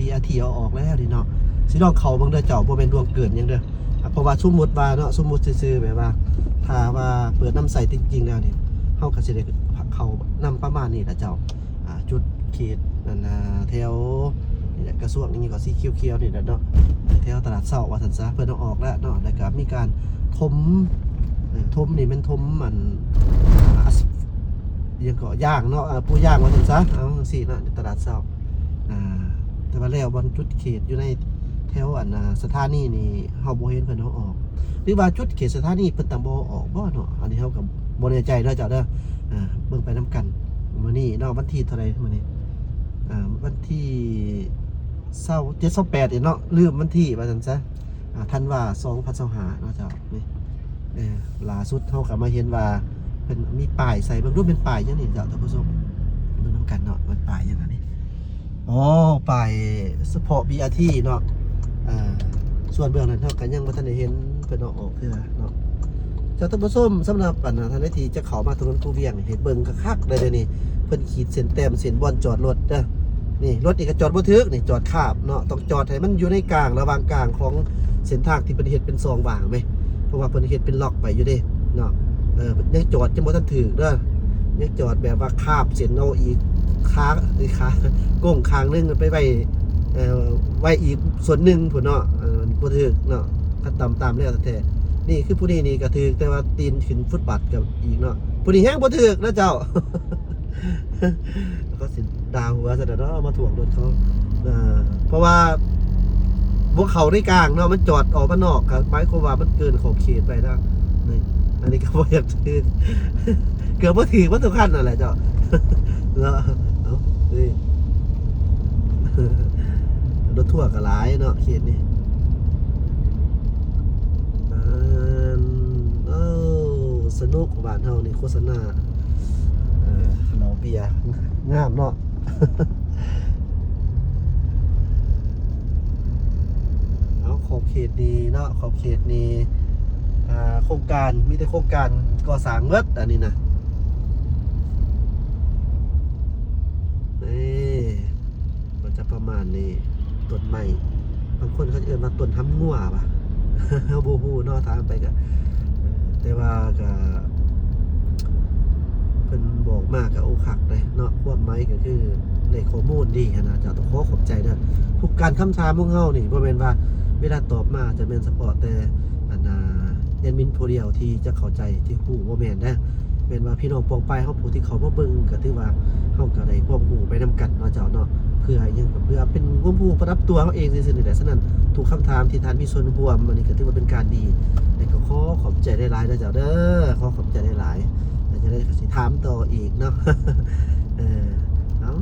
BRT เอาออกแล้วดิเนาะสิลองเข้าบางเด้อเจ้าบ่แม่นดวงเกินหยังเด้อเพราะว่าสมมุติว่าเนาะสมมุติซื่อๆแบบว่าถ้าว่าเปิดน้ำใสจริงๆแล้วนี่เฮาก็สิได้เข้านำประมาณนี้ล่ะเจ้าจุดเขตนั่นน่ะแถวนี่แหละกระทรวงนี้ก็สีเขียวๆนี่แหละเนาะแถวตลาดเช้าว่าซั่นซะเพิ่นเอาออกแล้วเนาะแล้วก็มีการถมนี่มันถมมันยังก็ย่างเนาะปูย่างว่าซั่นซะเอาจังซี่เนาะตลาดเช้าแต่ว่าแล้วบนจุดเขตอยู่ในแถวสถานีนี่เฮาบ่เห็นเพิ่นเอาออกหรือว่าจุดเขตสถานีเพิ่นตังบ่ออกบ่เนาะอันนี้เฮาก็บ่แน่ใจเด้อเจ้าเด้อเบิ่งไปนํกันมื้อนี้เนาะวันที่เท่าใดมื้อนี้วันที่27-28เนาะลืมวันที่ว่าซั่นซะธันวา2025เนาะเจ้านี่ล่าสุดเฮาก็มาเห็นว่าเพิ่นมีป้ายใส่เบิ่งดูเป็นป้ายจังนี่เจ้าท่านผู้ชมเบิ่งนํกันเนาะมันป้ายจังอันนี้อ๋อป้ายเฉพาะ BRT เนาะส่วนเบื้องนั้นเฮาก็ยังบ่ทันได้เห็นเพิ่นเอาออกเทื่อเนาะเจ้าท่านผู้ชมสำหรับท่านที่จะเข้ามาถนนคูเวียงเห็นเบิ่งคักๆได้เด้อนี่เพิ่นขีดเส้นแต้มเส้นบอนจอดรถเด้อนี่รถนี่ก็จอดบ่ถึกนี่จอดคาบเนาะต้องจอดให้มันอยู่ในกลางระหว่างกลางของเส้นทางที่เพิ่นเฮ็ดเป็น2ว่างมั้ยเพราะว่าเพิ่นเฮ็ดเป็นล็อกไปอยู่เด้เนาะยังจอดจังบ่ทันถึกเด้อยังจอดแบบว่าคาบเส้นเอาอีกขาก้งข้างนึงไปไว้อีกส่วนหนึ่งพุ่นเนาะบ่ถึกเนาะก็ตามแล้วแต่นี่คือผู้นี้นี่ก็ถึกแต่ว่าตีนขึ้นฟุตบาทกับอีกเนาะผู้นี้แฮงบ่ถึกนะเจ้า แล้วก็สิดาหัวซะเนาะมาถ่วงรถเขาเพราะว่าพวกเขาในกลางเนาะมันจอดออกมานอกก็หมายความว่ามันเกินขอบเขตไปแล้วนี่อันนี้ก็บ่อยากถึกเกือบบ่ถึกว่าทุกคันนั่นแหละเจ้าเนาะเอานี่ รถทั่วก็หลายเนาะเขตนี้สนุกบ้านเฮานี่โฆษณาเราเบียร์งามเนาะ เอาขอบเขตนี้เนาะขอบเขตนี้โครงการมีแต่โครงการก่อสร้างเบิดอันนี้นะนี่ก็จะประมาณนี้ต้นไม้บางคนเขาเอิ้นว่าต้นทำงัวป่ะ เฮาบ่ฮู้เนาะทางไปก็แต่ว่าก็เพิ่นบอกมากก็โอ้คักเลยเนาะความหมายก็คือในข้อมูลดีนะจะต้องขอขอบใจเด้อทุกการคำถามของเฮานี่บ่แม่นว่าเวลาตอบมาจะแม่นเฉพาะแต่แอดมินผู้เดียวที่จะเข้าใจที่ฮู้บ่แม่นเด้อแม่นว่าพี่น้องปองไปเฮาผู้ที่เขามาเบิ่งก็ถือว่าเฮาก็ได้ความรู้ไปนำกันเนาะเจ้าเนาะเพื่อยังเพื่อเป็นความรู้ประดับตัวเฮาเองซื่อๆนี่แหละฉะนั้นทุกคำถามที่ท่านมีส่วนร่วมอันนี้ก็ถือว่าเป็นการดีและก็ขอขอบใจหลายๆเด้อเจ้าเด้อขอขอบใจหลายๆจะได้สิถามต่ออีกเนาะเอา